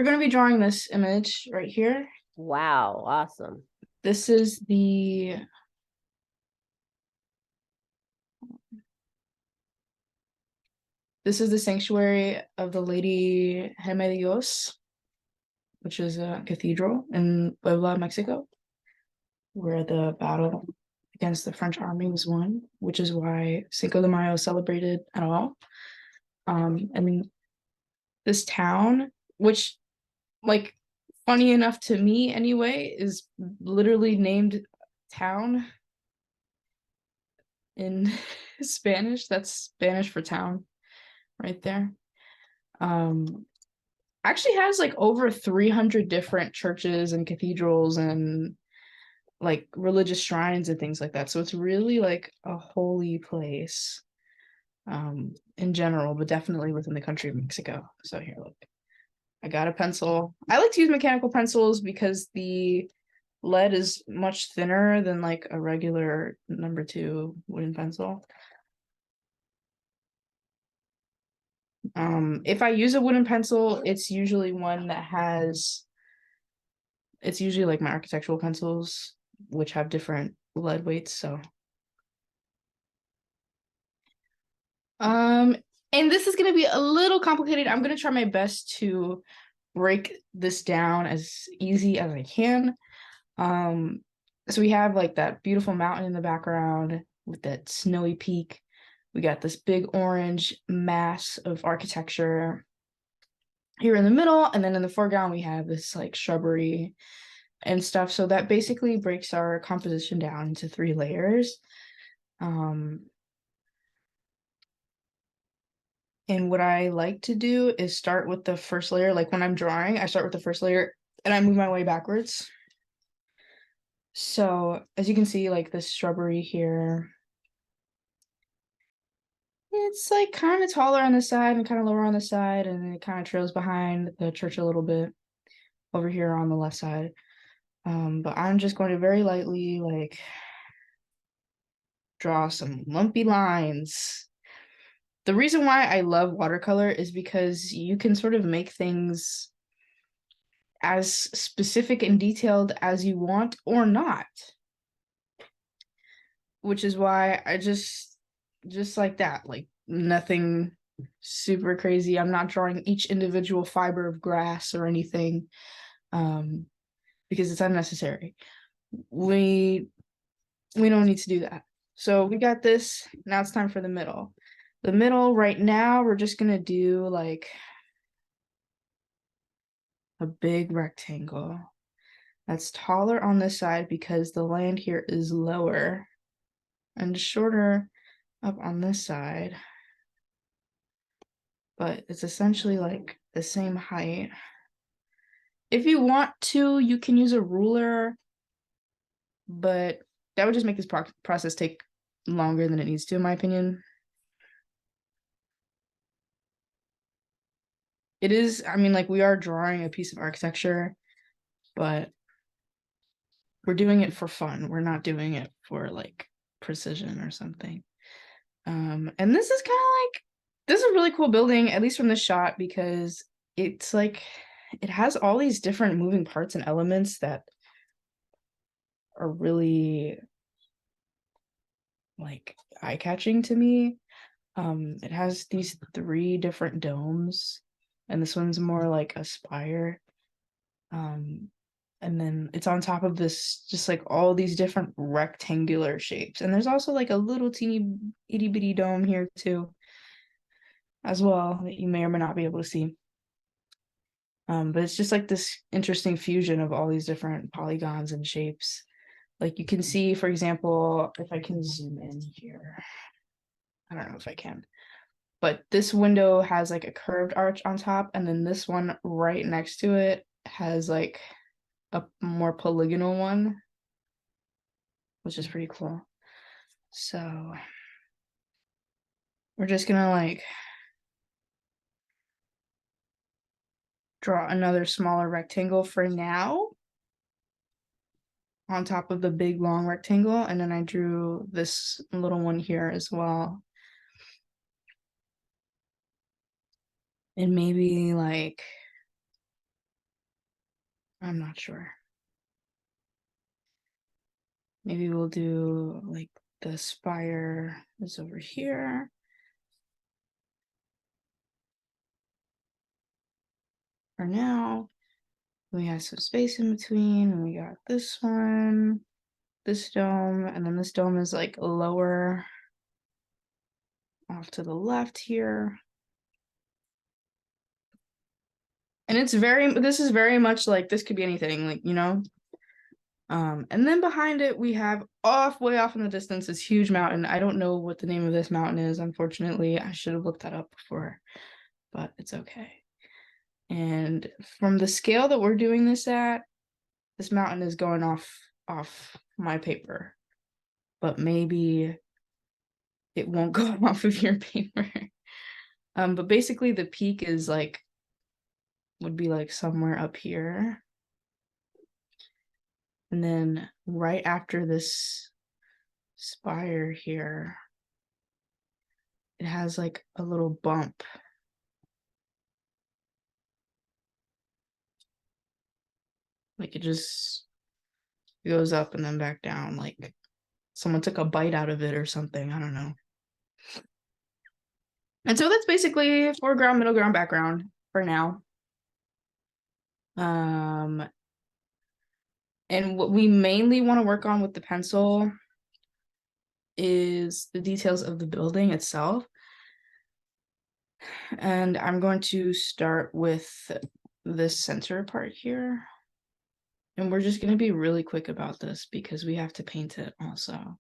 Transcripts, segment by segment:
going to be drawing this image right here. Wow, awesome. This is the sanctuary of the Lady Gema de Dios, which is a cathedral in Puebla, Mexico, where the battle against the French army was won, which is why Cinco de Mayo is celebrated at all. And this town, which, like, funny enough to me anyway, is literally named town in Spanish. That's Spanish for town right there. Actually has like over 300 different churches and cathedrals and like religious shrines and things like that. So it's really like a holy place in general, but definitely within the country of Mexico. So here, look, I got a pencil. I like to use mechanical pencils because the lead is much thinner than like a regular #2 wooden pencil. If I use a wooden pencil, it's usually one that has, it's usually like my architectural pencils, which have different lead weights. So, and this is going to be a little complicated. I'm going to try my best to break this down as easy as I can. So we have like that beautiful mountain in the background with that snowy peak. We got this big orange mass of architecture here in the middle, and then in the foreground we have this like shrubbery and stuff. So that basically breaks our composition down into 3 layers. And what I like to do is start with the first layer. Like when I'm drawing, I start with the first layer and I move my way backwards. So as you can see, like this shrubbery here, it's like kind of taller on the side and kind of lower on the side, and it kind of trails behind the church a little bit over here on the left side. But I'm just going to very lightly like draw some lumpy lines. The reason why I love watercolor is because you can sort of make things as specific and detailed as you want or not, which is why I just like that, like nothing super crazy. I'm not drawing each individual fiber of grass or anything, because it's unnecessary. We don't need to do that. So we got this. Now it's time for the middle. The middle right now, we're just gonna do like a big rectangle that's taller on this side because the land here is lower, and shorter up on this side. But it's essentially like the same height. If you want to, you can use a ruler, but that would just make this process take longer than it needs to, in my opinion. It is, I mean, like we are drawing a piece of architecture, but we're doing it for fun. We're not doing it for like precision or something. And this is kind of like, this is a really cool building, at least from this shot, because it's like it has all these different moving parts and elements that are really like eye-catching to me. It has these 3 different domes, and this one's more like a spire. And then it's on top of this, just like all these different rectangular shapes. And there's also like a little teeny itty bitty dome here too, as well, that you may or may not be able to see. But it's just like this interesting fusion of all these different polygons and shapes. Like you can see, for example, if I can zoom in here, I don't know if I can, but this window has like a curved arch on top, and then this one right next to it has like a more polygonal one, which is pretty cool. So we're just gonna like draw another smaller rectangle for now on top of the big long rectangle, and then I drew this little one here as well. And maybe like I'm not sure. Maybe we'll do like the spire is over here. For now, we have some space in between, and we got this one, this dome, and then this dome is like lower off to the left here. And this is very much like this could be anything, like, you know. And then behind it we have way off in the distance this huge mountain. I don't know what the name of this mountain is, unfortunately. I should have looked that up before, but it's okay. And from the scale that we're doing this at, this mountain is going off my paper, but maybe it won't go off of your paper. But basically the peak is like would be like somewhere up here. And then right after this spire here, it has like a little bump. Like it just goes up and then back down, like someone took a bite out of it or something. I don't know. And so that's basically foreground, middle ground, background for now. And what we mainly want to work on with the pencil is the details of the building itself. And I'm going to start with this center part here. And we're just going to be really quick about this because we have to paint it also.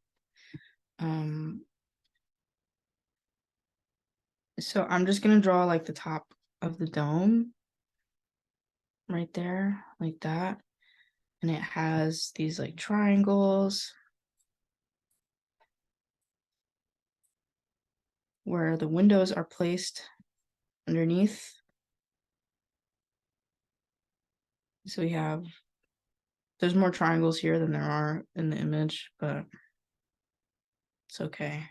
So I'm just going to draw like the top of the dome right there, like that. And it has these like triangles where the windows are placed underneath. So we have, there's more triangles here than there are in the image, but it's okay.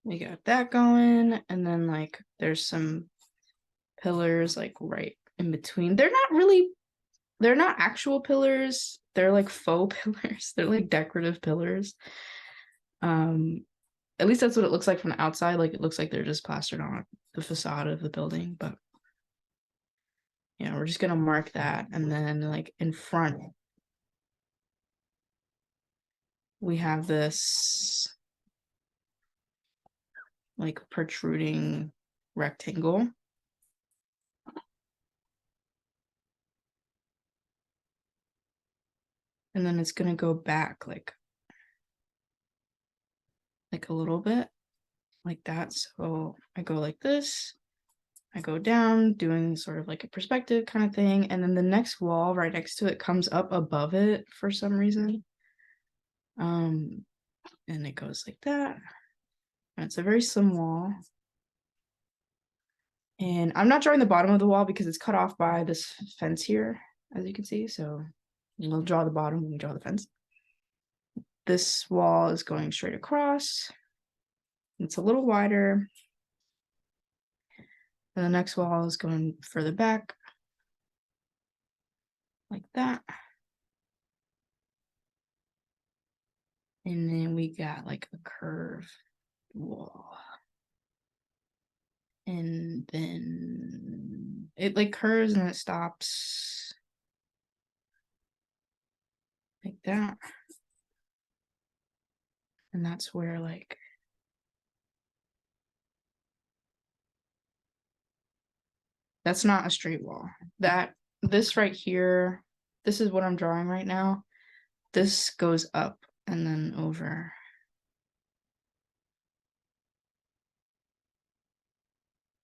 We got that going, and then like there's some pillars like right in between. They're not actual pillars. They're like faux pillars. They're like decorative pillars. At least that's what it looks like from the outside. Like it looks like they're just plastered on the facade of the building, but yeah, we're just gonna mark that. And then like in front, we have this like protruding rectangle. And then it's gonna go back like a little bit like that. So I go like this, I go down doing sort of like a perspective kind of thing. And then the next wall right next to it comes up above it for some reason. And it goes like that. And it's a very slim wall. And I'm not drawing the bottom of the wall because it's cut off by this fence here, as you can see. So we'll draw the bottom when we draw the fence. This wall is going straight across. It's a little wider. And the next wall is going further back, like that. And then we got like a curved wall. And then it like curves and it stops like that. And that's where like that's not a straight wall. This right here, this is what I'm drawing right now. This goes up and then over.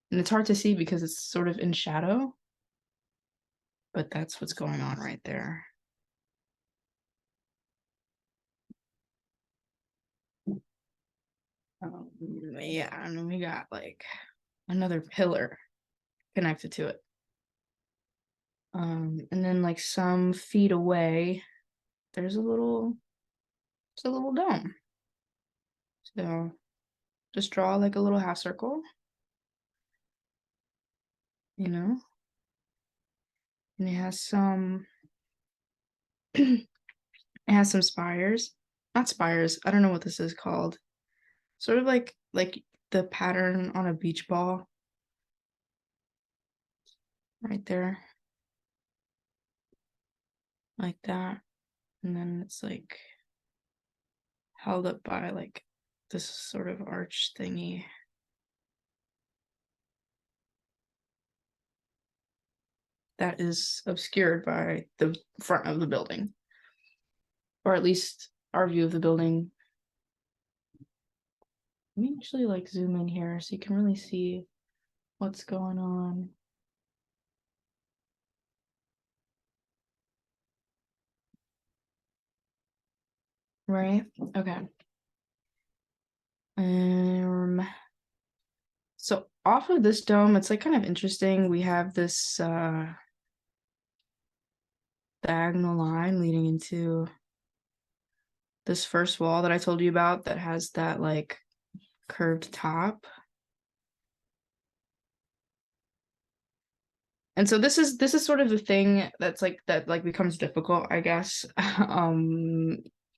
And it's hard to see because it's sort of in shadow, but that's what's going on right there. Yeah, and then we got like another pillar connected to it. And then like some feet away, there's a little dome. So Just draw like a little half circle, you know, and it has some spires. Not spires. I don't know what this is called. Sort of like the pattern on a beach ball right there. Like that. And then it's like held up by like this sort of arch thingy. That is obscured by the front of the building, or at least our view of the building. Let me actually like zoom in here so you can really see what's going on. Right? Okay. So off of this dome, it's like kind of interesting. We have this diagonal line leading into this first wall that I told you about that has that like curved top. And so this is sort of the thing that's like that like becomes difficult, I guess.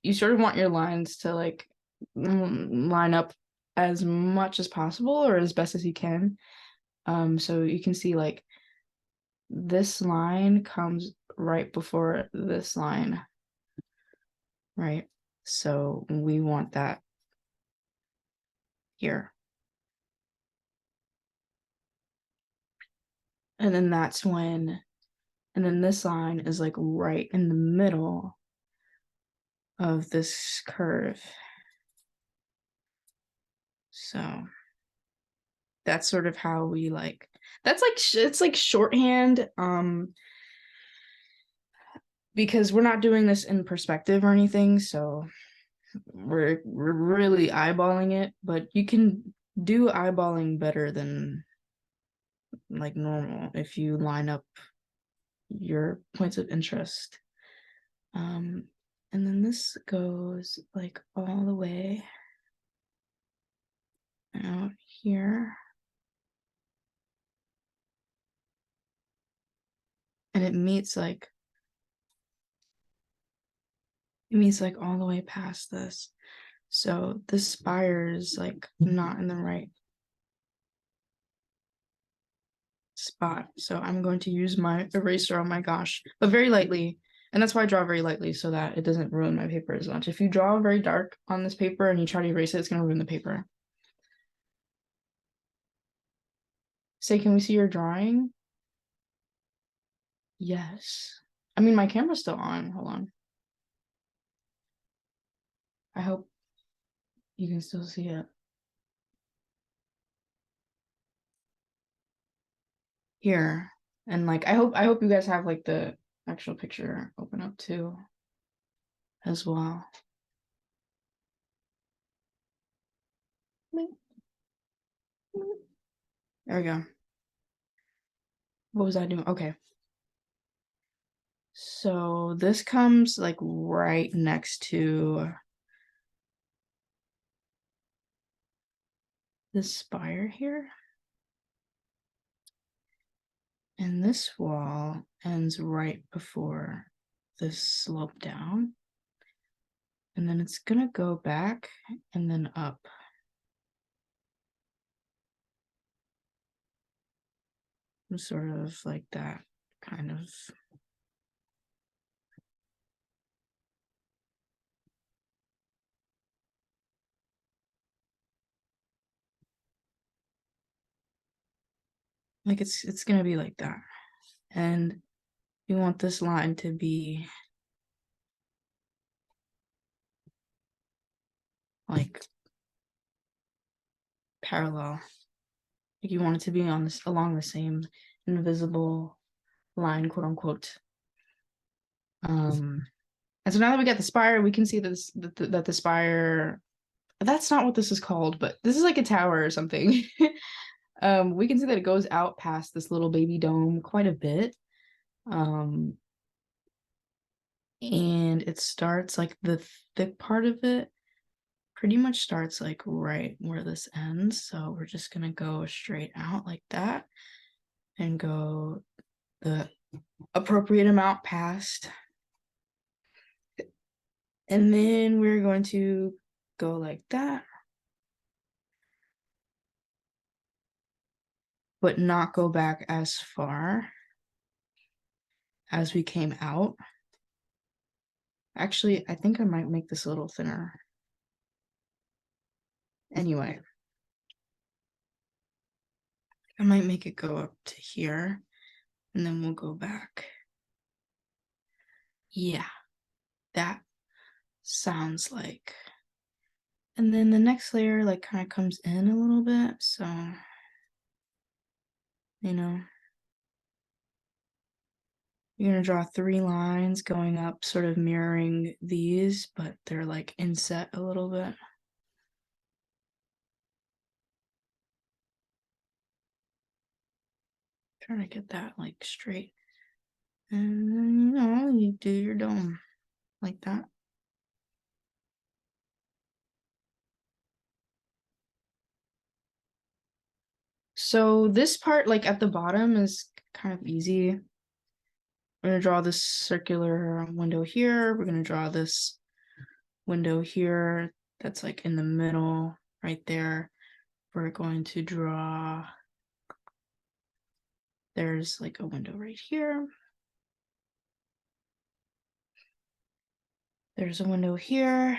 You sort of want your lines to like line up as much as possible or as best as you can. So you can see like this line comes right before this line, right? So we want that here. And then that's when, and then this line is like right in the middle of this curve. So that's sort of how we like, that's like, it's like shorthand, because we're not doing this in perspective or anything. So we're really eyeballing it, but you can do eyeballing better than like normal if you line up your points of interest. And then this goes like all the way out here. And it meets like all the way past this. So this spire is like not in the right spot. So I'm going to use my eraser, oh my gosh, but very lightly. And that's why I draw very lightly so that it doesn't ruin my paper as much. If you draw very dark on this paper and you try to erase it, it's going to ruin the paper. Say, can we see your drawing? Yes. I mean, my camera's still on. Hold on. I hope you can still see it. Here. And like I hope you guys have like the actual picture open up too as well. There we go. What was I doing? Okay. So this comes like right next to this spire here. And this wall ends right before this slope down. And then it's gonna go back and then up. Sort of like that kind of. Like it's gonna be like that. And you want this line to be like parallel. Like you want it to be on this along the same invisible line, quote unquote. And so now that we got the spire, we can see this that the spire, that's not what this is called, but this is like a tower or something. We can see that it goes out past this little baby dome quite a bit. And it starts like the thick part of it pretty much starts like right where this ends. So we're just gonna go straight out like that and go the appropriate amount past. And then we're going to go like that, but not go back as far as we came out. Actually, I think I might make this a little thinner. Anyway, I might make it go up to here and then we'll go back. Yeah, that sounds like. And then the next layer like kind of comes in a little bit. So, you know, you're going to draw 3 lines going up, sort of mirroring these, but they're like inset a little bit. Trying to get that like straight. And then, you know, you do your dome like that. So this part, like at the bottom, is kind of easy. We're going to draw this circular window here. We're going to draw this window here that's like in the middle right there. We're going to draw, there's like a window right here. There's a window here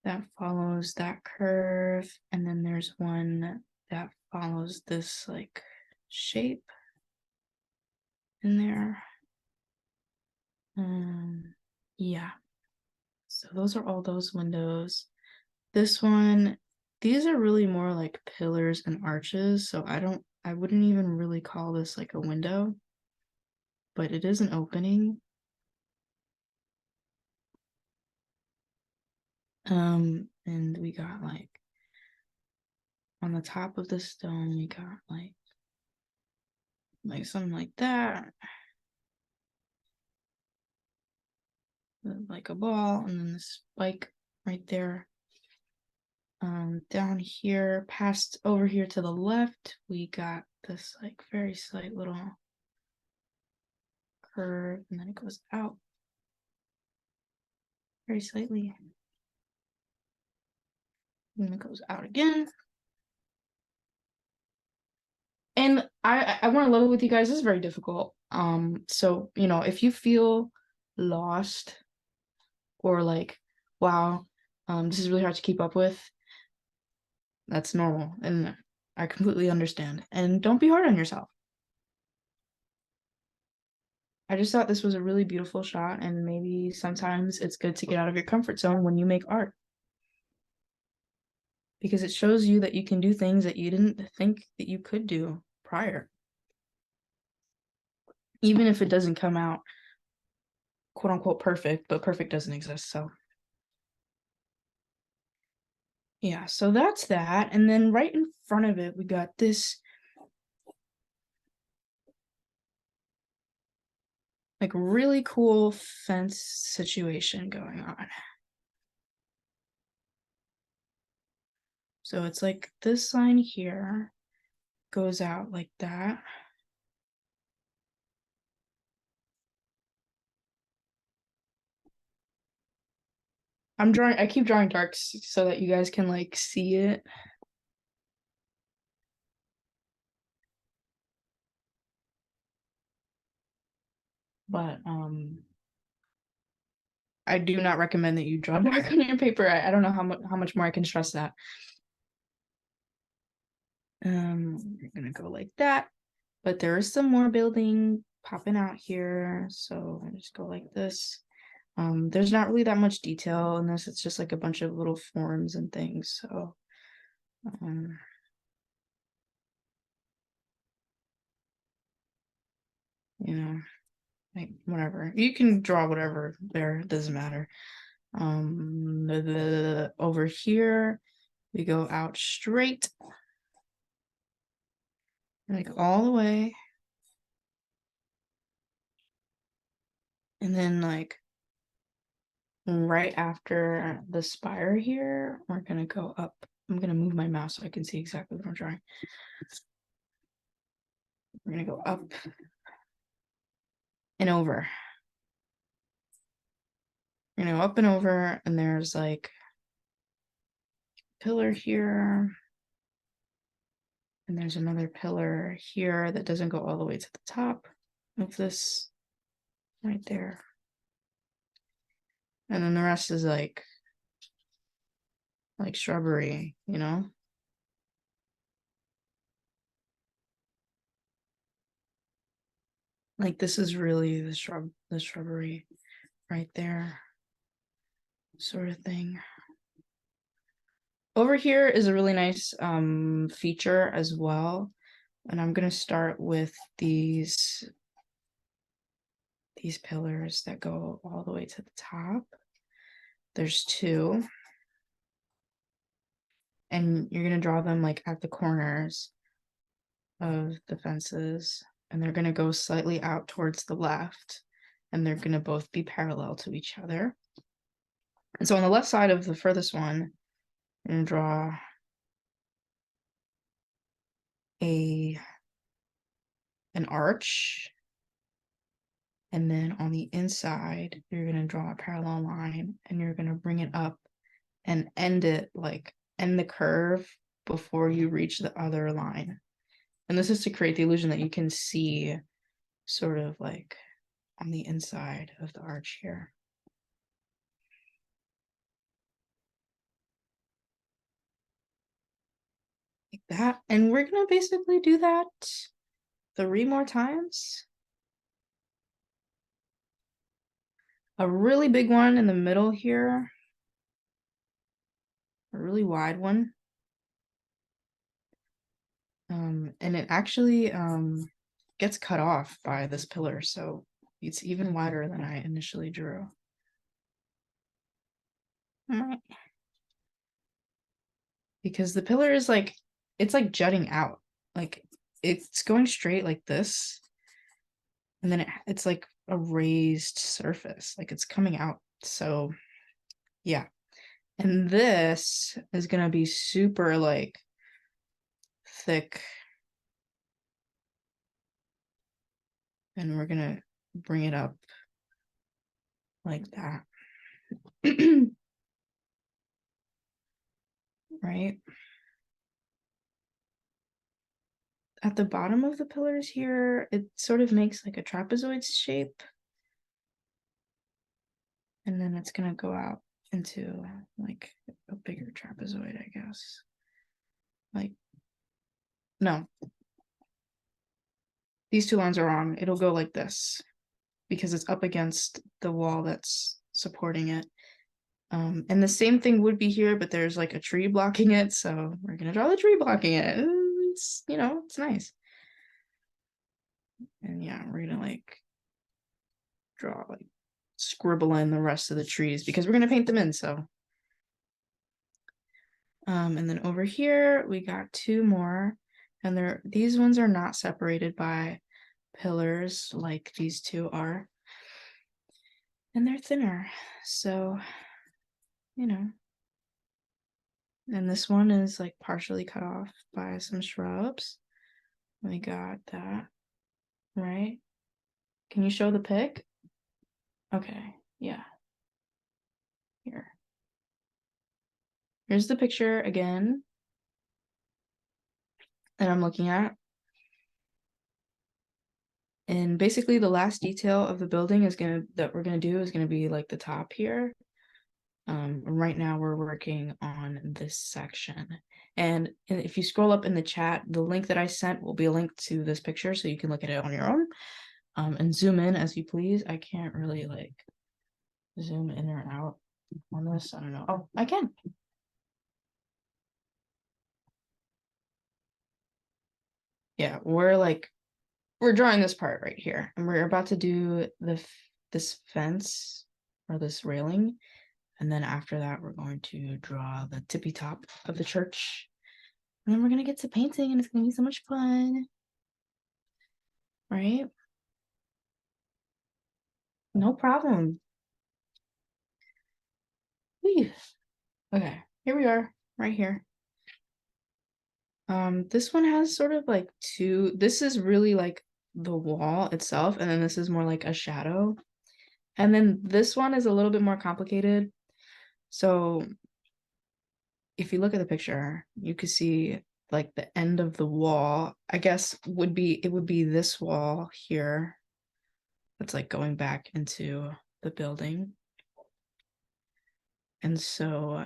that follows that curve. And then there's one that follows this like shape in there. Yeah. So those are all those windows. This one, these are really more like pillars and arches. So I wouldn't even really call this like a window, but it is an opening. And we got like on the top of the stone, we got like something like that. Like a ball, and then the spike right there. Down here, past over here to the left, we got this like very slight little curve, and then it goes out very slightly. And it goes out again. And I want to level with you guys. This is very difficult. So you know, if you feel lost or like, wow, this is really hard to keep up with, that's normal, and I completely understand. And don't be hard on yourself. I just thought this was a really beautiful shot, and maybe sometimes it's good to get out of your comfort zone when you make art, because it shows you that you can do things that you didn't think that you could do prior, even if it doesn't come out quote unquote perfect, but perfect doesn't exist. So yeah, so that's that. And then right in front of it, we got this like really cool fence situation going on. So it's like this line here goes out like that. I keep drawing darks so that you guys can like see it. But I do not recommend that you draw dark on your paper. I don't know how much more I can stress that. We're gonna go like that, but there is some more building popping out here, so I just go like this. There's not really that much detail in this. It's just like a bunch of little forms and things. So, you know, like whatever. You can draw whatever there, it doesn't matter. Over here, we go out straight, like all the way. And then like right after the spire here, we're gonna go up. I'm gonna move my mouse so I can see exactly what I'm drawing. We're gonna go up and over. We're gonna go up and over, and there's like pillar here. And there's another pillar here that doesn't go all the way to the top of this right there. And then the rest is like shrubbery, you know? Like this is really the shrubbery right there, sort of thing. Over here is a really nice feature as well. And I'm gonna start with these pillars that go all the way to the top. There's two. And you're gonna draw them like at the corners of the fences, and they're gonna go slightly out towards the left, and they're gonna both be parallel to each other. And so on the left side of the furthest one, I'm gonna draw an arch, and then on the inside, you're gonna draw a parallel line, and you're gonna bring it up and end the curve before you reach the other line. And this is to create the illusion that you can see sort of like on the inside of the arch here. Like that. And we're gonna basically do that 3 more times. A really big one in the middle here. A really wide one. And it actually gets cut off by this pillar, so it's even wider than I initially drew. Because the pillar is like, it's like jutting out. Like it's going straight like this. And then it's like a raised surface, like it's coming out. So yeah. And this is gonna be super like thick. And we're gonna bring it up like that. Right? At the bottom of the pillars here, it sort of makes like a trapezoid shape. And then it's gonna go out into like a bigger trapezoid, I guess. Like, no. These two lines are wrong. It'll go like this because it's up against the wall that's supporting it. And the same thing would be here, but there's like a tree blocking it, so we're gonna draw the tree blocking it. It's, you know, it's nice. And yeah, we're gonna like draw, like scribble in the rest of the trees because we're gonna paint them in, so. And then over here, we got 2 more, and these ones are not separated by pillars like these 2 are. And they're thinner, so, you know. And this one is like partially cut off by some shrubs. We got that, right? Can you show the pic? Okay, yeah. Here. Here's the picture again that I'm looking at. And basically the last detail of the building that we're gonna do is gonna be like the top here. Right now we're working on this section. And if you scroll up in the chat, the link that I sent will be a link to this picture so you can look at it on your own. And zoom in as you please. I can't really like zoom in or out on this. I don't know. Oh, I can. Yeah, we're drawing this part right here, and we're about to do this fence or this railing, and then after that we're going to draw the tippy top of the church, and then we're gonna get to painting, and it's gonna be so much fun, right? No problem. Whew. Okay, here we are, right here. This one has sort of like two, this is really like the wall itself, and then this is more like a shadow. And then this one is a little bit more complicated. So if you look at the picture, you could see like the end of the wall, I guess it would be this wall here that's like going back into the building. And so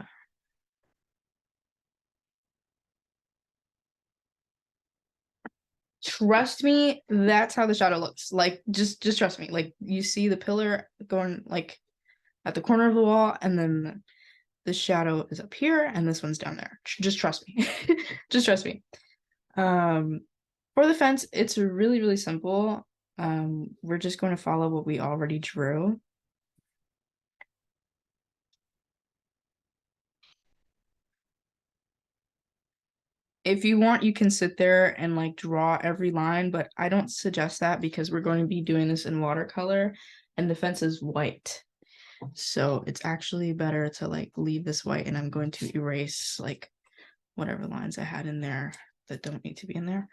trust me, that's how the shadow looks. Like just trust me. Like you see the pillar going like at the corner of the wall, and then the shadow is up here and this one's down there. Just trust me. Just trust me. Um for the fence, it's really, really simple. We're just going to follow what we already drew. If you want, you can sit there and like draw every line, but I don't suggest that because we're going to be doing this in watercolor and the fence is white. So it's actually better to like leave this white, and I'm going to erase like whatever lines I had in there that don't need to be in there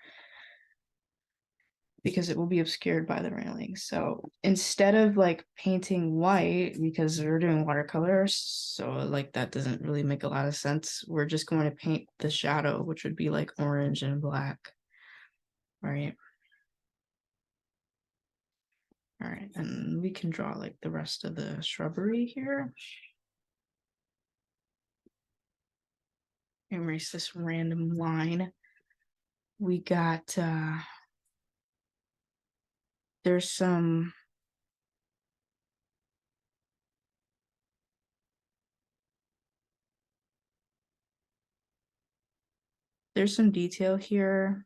because it will be obscured by the railing. So instead of like painting white, because we're doing watercolor, so like that doesn't really make a lot of sense, we're just going to paint the shadow, which would be like orange and black, right? All right, and we can draw like the rest of the shrubbery here. Erase this random line. We got there's some detail here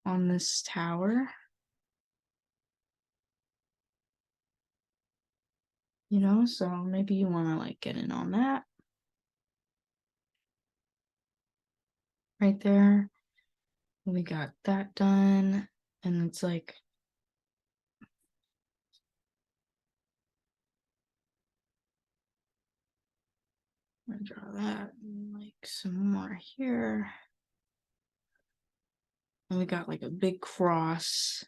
on this tower. You know, so maybe you want to like get in on that right there. We got that done, and it's like I'm gonna draw that and like some more here. And we got like a big cross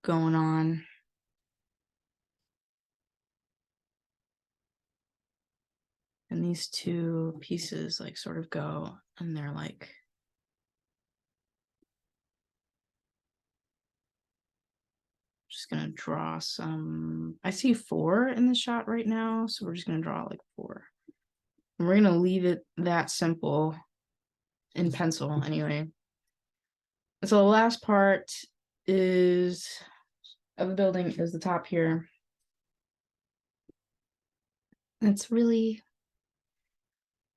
going on. And these two pieces like sort of go, and they're like just gonna draw some. I see 4 in the shot right now, so we're just gonna draw like 4. And we're gonna leave it that simple in pencil anyway. So the last part is of the building is the top here. It's really,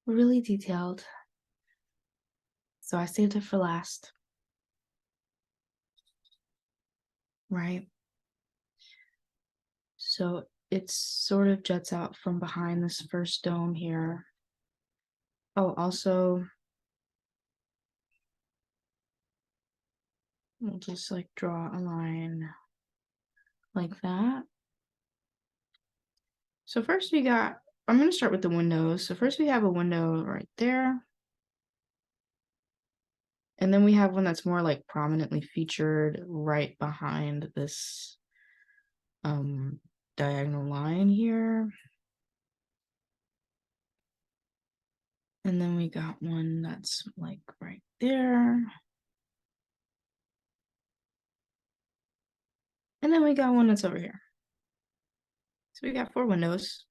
really detailed. So I saved it for last. Right? So it sort of jets out from behind this first dome here. Oh, also, we'll just like draw a line like that. So first I'm going to start with the windows. So first we have a window right there. And then we have one that's more like prominently featured right behind this diagonal line here. And then we got one that's like right there. And then we got one that's over here. So we got 4 windows.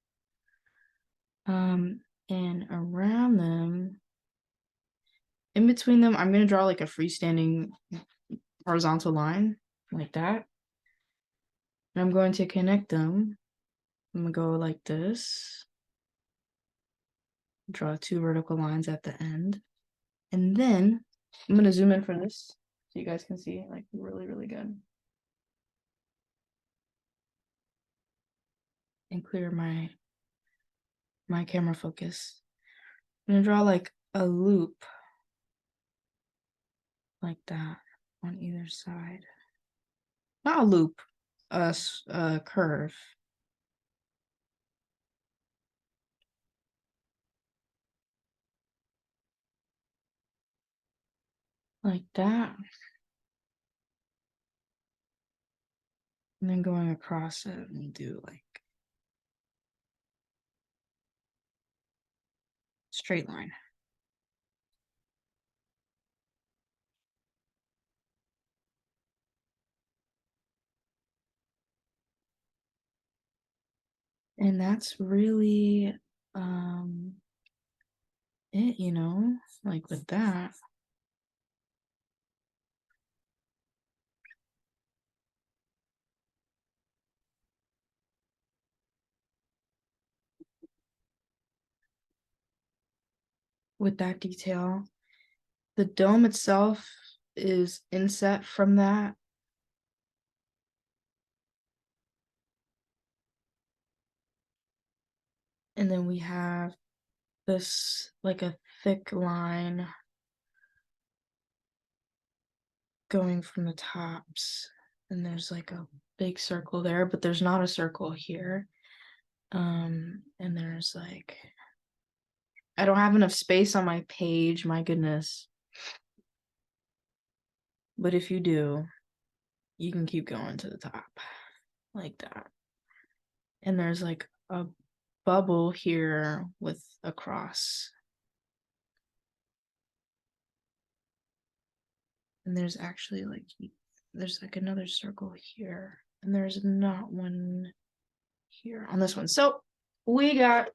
And around them, in between them, I'm gonna draw like a freestanding horizontal line like that. And I'm going to connect them. I'm gonna go like this. Draw 2 vertical lines at the end. And then I'm gonna zoom in for this so you guys can see like really, really good. And clear my camera focus. I'm gonna draw like a loop like that on either side. Not a loop, a curve. like that. And then going across it, we do like straight line. And that's really it, like with that. With that detail. The dome itself is inset from that. And then we have this like a thick line going from the tops. And there's like a big circle there, but there's not a circle here. And there's like, I don't have enough space on my page, my goodness. But if you do, you can keep going to the top like that. And there's like a bubble here with a cross. And there's actually like, there's like another circle here. And there's not one here on this one. So we got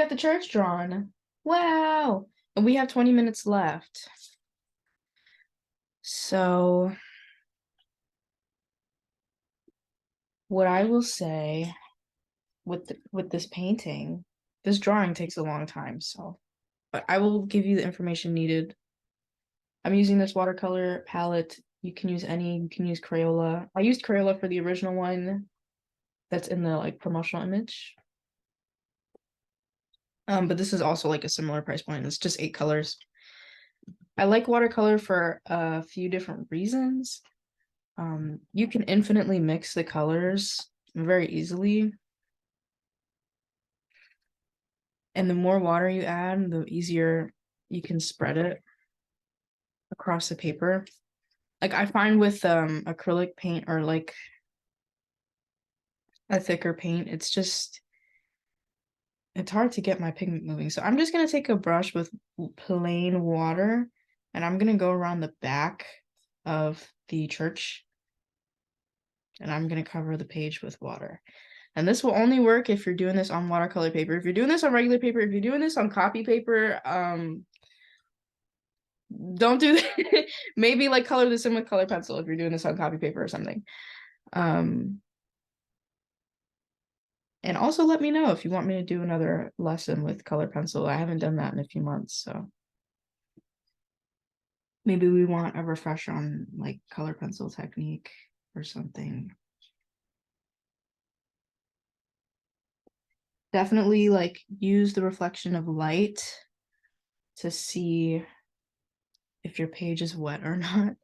the church drawn. Wow. And we have 20 minutes left. So what I will say with this painting, this drawing takes a long time, so but I will give you the information needed. I'm using this watercolor palette. You can use Crayola. I used Crayola for the original one that's in the like promotional image. But this is also like a similar price point. It's just 8 colors. I like watercolor for a few different reasons. You can infinitely mix the colors very easily. And the more water you add, the easier you can spread it across the paper. Like I find with acrylic paint or like a thicker paint, it's hard to get my pigment moving. So I'm just gonna take a brush with plain water and I'm gonna go around the back of the church and I'm gonna cover the page with water. And this will only work if you're doing this on watercolor paper. If you're doing this on regular paper, if you're doing this on copy paper, don't do that. Maybe like color this in with color pencil if you're doing this on copy paper or something. And also let me know if you want me to do another lesson with color pencil. I haven't done that in a few months, so maybe we want a refresher on like color pencil technique or something. Definitely like use the reflection of light to see if your page is wet or not.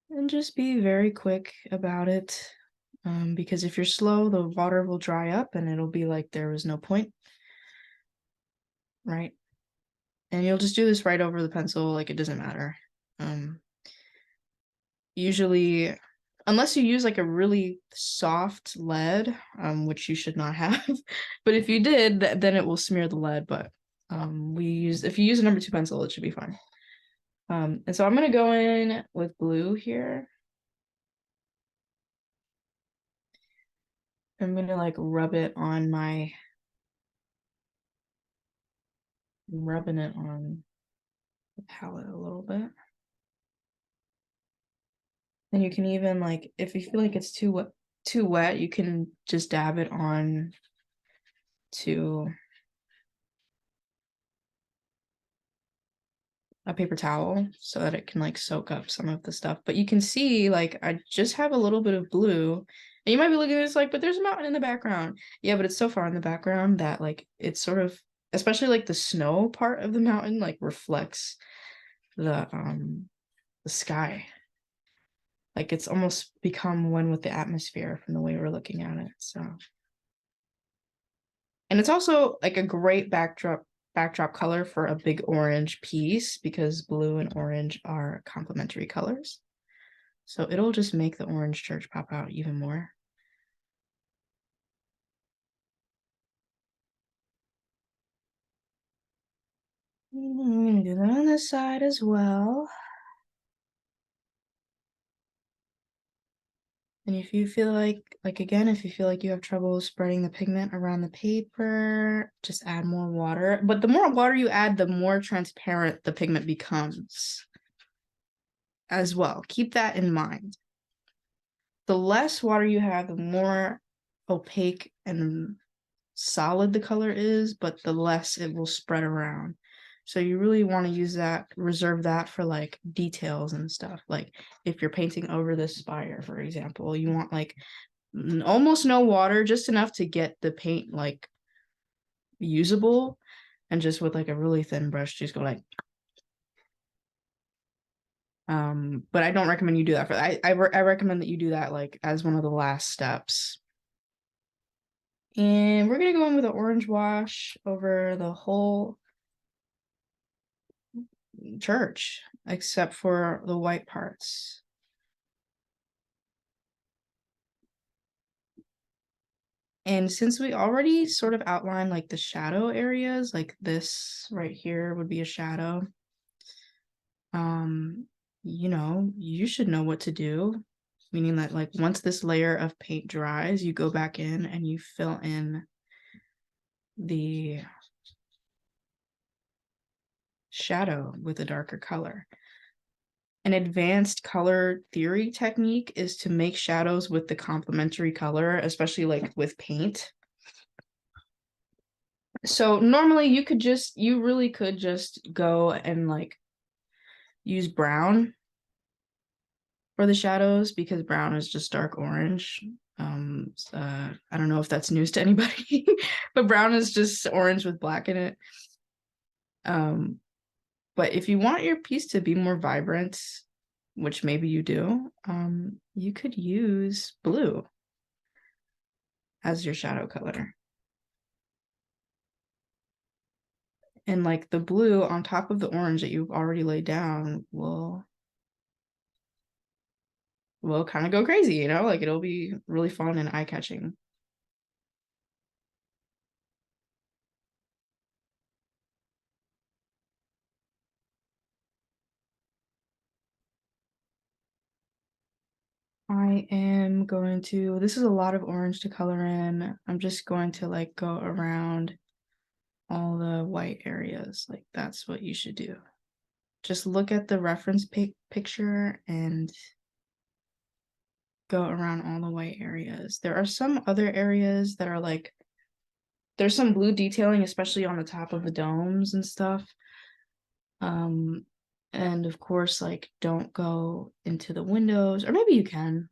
And just be very quick about it. Because if you're slow, the water will dry up and it'll be like there was no point. Right? And you'll just do this right over the pencil, like it doesn't matter. Usually, unless you use like a really soft lead, which you should not have, but if you did, then it will smear the lead. But if you use a number 2 pencil, it should be fine. And so I'm gonna go in with blue here. I'm gonna like rubbing it on the palette a little bit. And you can even like, if you feel like it's too wet, you can just dab it on to a paper towel so that it can like soak up some of the stuff. But you can see like I just have a little bit of blue. And you might be looking at this like, but there's a mountain in the background. Yeah, but it's so far in the background that like it's sort of, especially like the snow part of the mountain, like reflects the sky. Like it's almost become one with the atmosphere from the way we're looking at it. So, and it's also like a great backdrop backdrop color for a big orange piece because blue and orange are complementary colors. So it'll just make the orange church pop out even more. I'm gonna do that on this side as well. And if you feel like again, if you feel like you have trouble spreading the pigment around the paper, just add more water. But the more water you add, the more transparent the pigment becomes as well. Keep that in mind. The less water you have, the more opaque and solid the color is, but the less it will spread around. So you really want to use that, reserve that for like details and stuff. Like if you're painting over this spire, for example, you want like almost no water, just enough to get the paint like usable, and just with like a really thin brush, just go like. But I don't recommend you do that for that. I recommend that you do that like as one of the last steps. And we're gonna go in with an orange wash over the whole church, except for the white parts. And since we already sort of outlined like the shadow areas, like this right here would be a shadow, you know, you should know what to do, meaning that like once this layer of paint dries, you go back in and you fill in the shadow with a darker color. An advanced color theory technique is to make shadows with the complementary color, especially like with paint. So normally you really could just go and like use brown for the shadows because brown is just dark orange. I don't know if that's news to anybody, but brown is just orange with black in it. But if you want your piece to be more vibrant, which maybe you do, you could use blue as your shadow color. And like the blue on top of the orange that you've already laid down will kind of go crazy, you know, like it'll be really fun and eye-catching. I am going to, this is a lot of orange to color in. I'm just going to like go around all the white areas. Like that's what you should do. Just look at the reference picture and go around all the white areas. There are some other areas that are like, there's some blue detailing, especially on the top of the domes and stuff. And of course, like don't go into the windows, or maybe you can,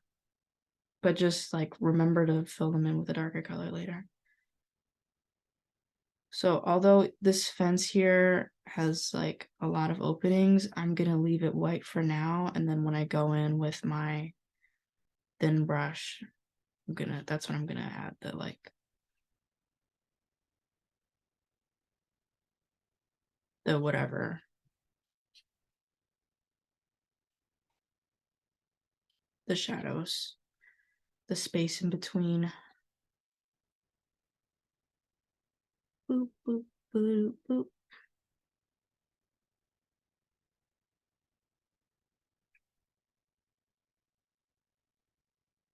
but just like remember to fill them in with a darker color later. So although this fence here has like a lot of openings, I'm gonna leave it white for now. And then when I go in with my thin brush, that's when I'm gonna add the like the whatever. The shadows, the space in between. Boop, boop, boop, boop.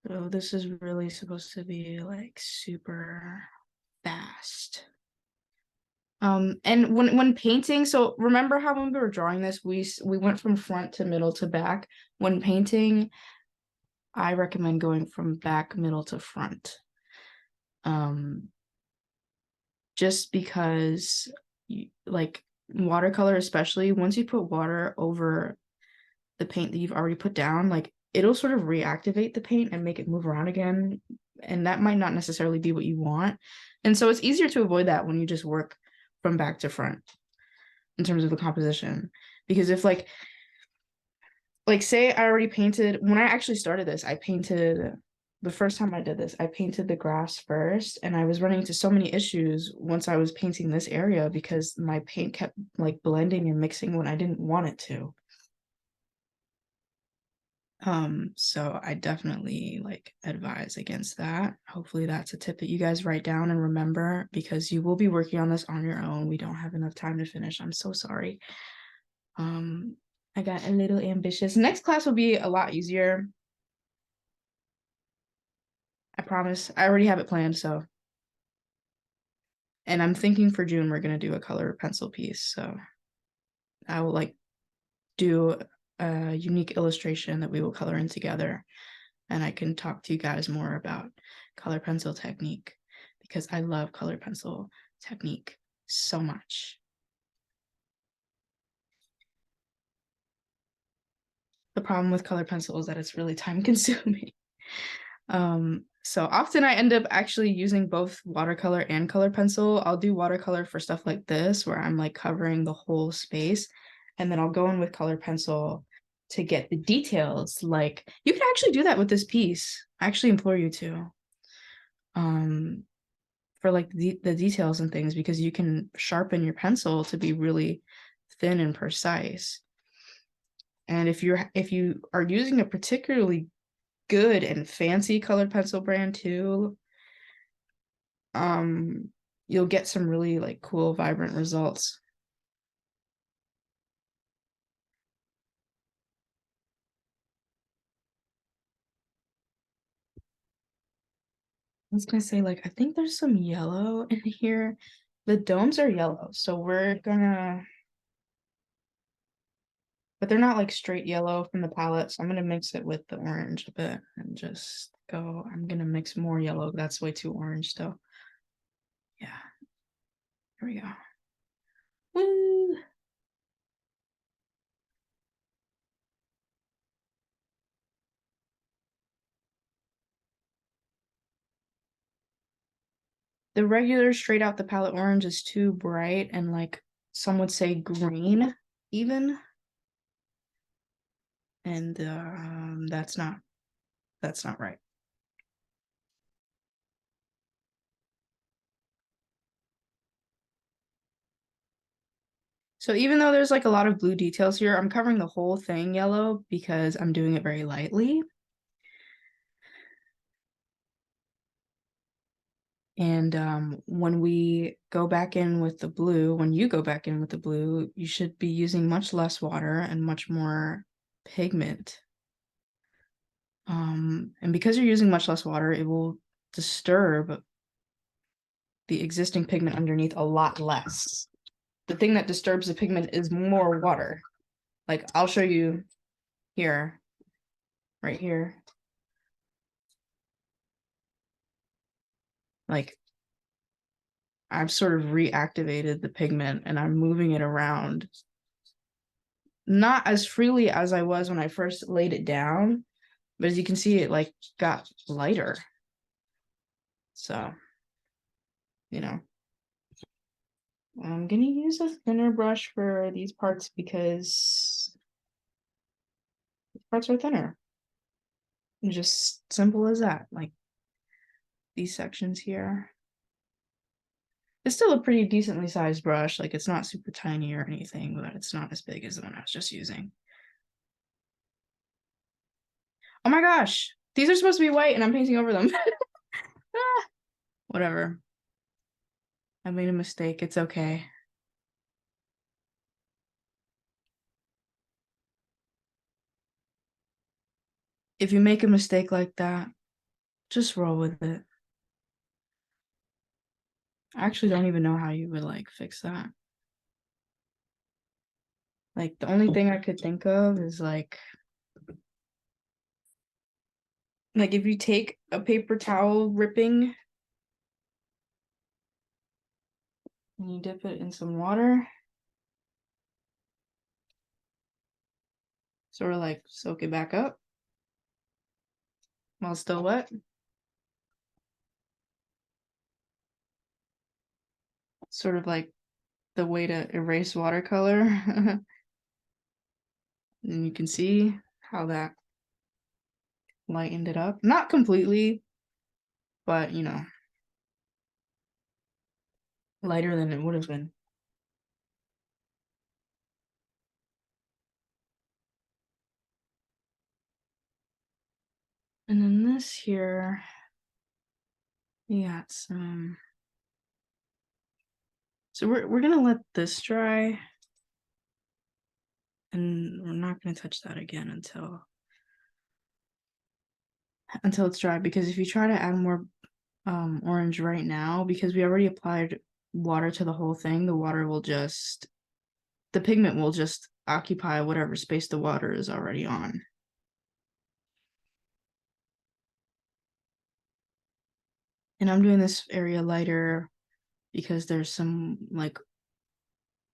So this is really supposed to be like super fast. And when painting, so remember how when we were drawing this, we went from front to middle to back. When painting, I recommend going from back, middle to front. Just because like watercolor, especially once you put water over the paint that you've already put down, like it'll sort of reactivate the paint and make it move around again. And that might not necessarily be what you want. And so it's easier to avoid that when you just work from back to front in terms of the composition. Because if like say I already painted, when I actually started this, I painted the first time I did this, I painted the grass first, and I was running into so many issues once I was painting this area because my paint kept like blending and mixing when I didn't want it to. So I definitely like advise against that. Hopefully that's a tip that you guys write down and remember because you will be working on this on your own. We don't have enough time to finish. I'm so sorry. I got a little ambitious. Next class will be a lot easier. I promise. I already have it planned, so. And I'm thinking for June we're gonna do a color pencil piece, so I will like do a unique illustration that we will color in together, and I can talk to you guys more about color pencil technique because I love color pencil technique so much. The problem with color pencil is that it's really time consuming. So often I end up actually using both watercolor and color pencil. I'll do watercolor for stuff like this where I'm like covering the whole space, and then I'll go in with color pencil to get the details. Like you can actually do that with this piece. I actually implore you to. For like the details and things because you can sharpen your pencil to be really thin and precise. And if you are using a particularly good and fancy colored pencil brand too, you'll get some really like cool, vibrant results. I was gonna say, like, I think there's some yellow in here. The domes are yellow, so we're gonna, but they're not like straight yellow from the palette. So I'm gonna mix it with the orange a bit and just go. I'm gonna mix more yellow. That's way too orange still. Yeah, here we go. Woo! The regular straight out the palette orange is too bright and like some would say green even. And that's not right. So even though there's like a lot of blue details here, I'm covering the whole thing yellow because I'm doing it very lightly. And when we go back in with the blue, when you go back in with the blue, you should be using much less water and much more pigment. And because you're using much less water, it will disturb the existing pigment underneath a lot less. The thing that disturbs the pigment is more water. Like I'll show you here, right here. Like I've sort of reactivated the pigment and I'm moving it around. Not as freely as I was when I first laid it down, but as you can see, it like got lighter. So, you know, I'm gonna use a thinner brush for these parts because these parts are thinner. And just simple as that, like these sections here. It's still a pretty decently sized brush, like it's not super tiny or anything, but it's not as big as the one I was just using. Oh my gosh, these are supposed to be white and I'm painting over them. Ah, whatever. I made a mistake. It's okay. If you make a mistake like that, just roll with it. I actually don't even know how you would like fix that. Like the only thing I could think of is like if you take a paper towel ripping and you dip it in some water, sort of like soak it back up while it's still wet. Sort of like the way to erase watercolor. And you can see how that lightened it up. Not completely, but you know, lighter than it would have been. And then this here, we got some. So we're gonna let this dry, and we're not gonna touch that again until it's dry, because if you try to add more orange right now, because we already applied water to the whole thing, the pigment will just occupy whatever space the water is already on. And I'm doing this area lighter because there's some like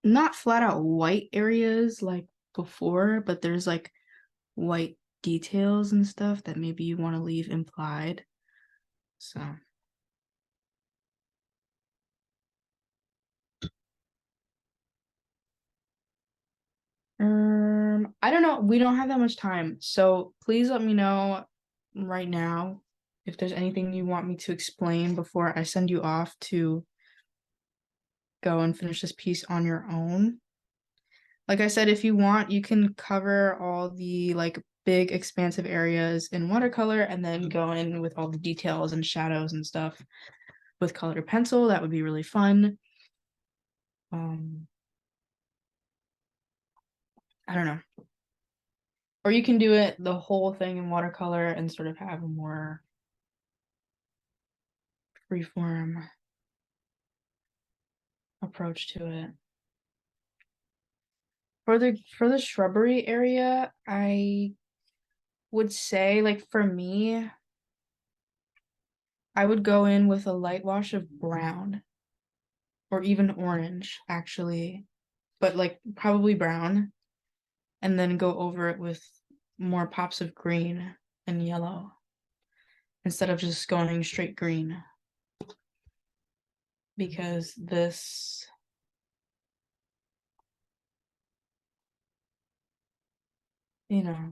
not flat out white areas like before, but there's like white details and stuff that maybe you want to leave implied. So I don't know. We don't have that much time. So please let me know right now if there's anything you want me to explain before I send you off to go and finish this piece on your own. Like I said, if you want, you can cover all the like big expansive areas in watercolor and then go in with all the details and shadows and stuff with colored pencil. That would be really fun. I don't know. Or you can do it the whole thing in watercolor and sort of have a more freeform approach to it. For the shrubbery area, I would say, like, for me, I would go in with a light wash of brown or even orange, actually, but like probably brown, and then go over it with more pops of green and yellow instead of just going straight green. Because this, you know,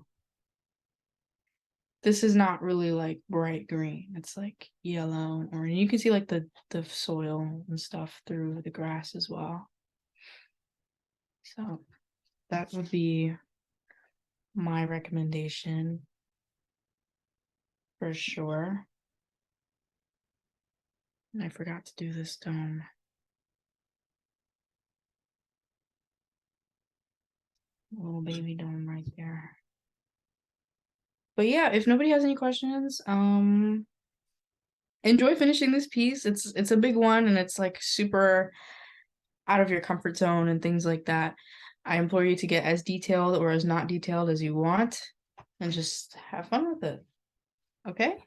this is not really like bright green. It's like yellow and orange. You can see like the soil and stuff through the grass as well. So that would be my recommendation for sure. And I forgot to do this dome. Little baby dome right there. But yeah, if nobody has any questions, enjoy finishing this piece. It's a big one and it's like super out of your comfort zone and things like that. I implore you to get as detailed or as not detailed as you want and just have fun with it. Okay?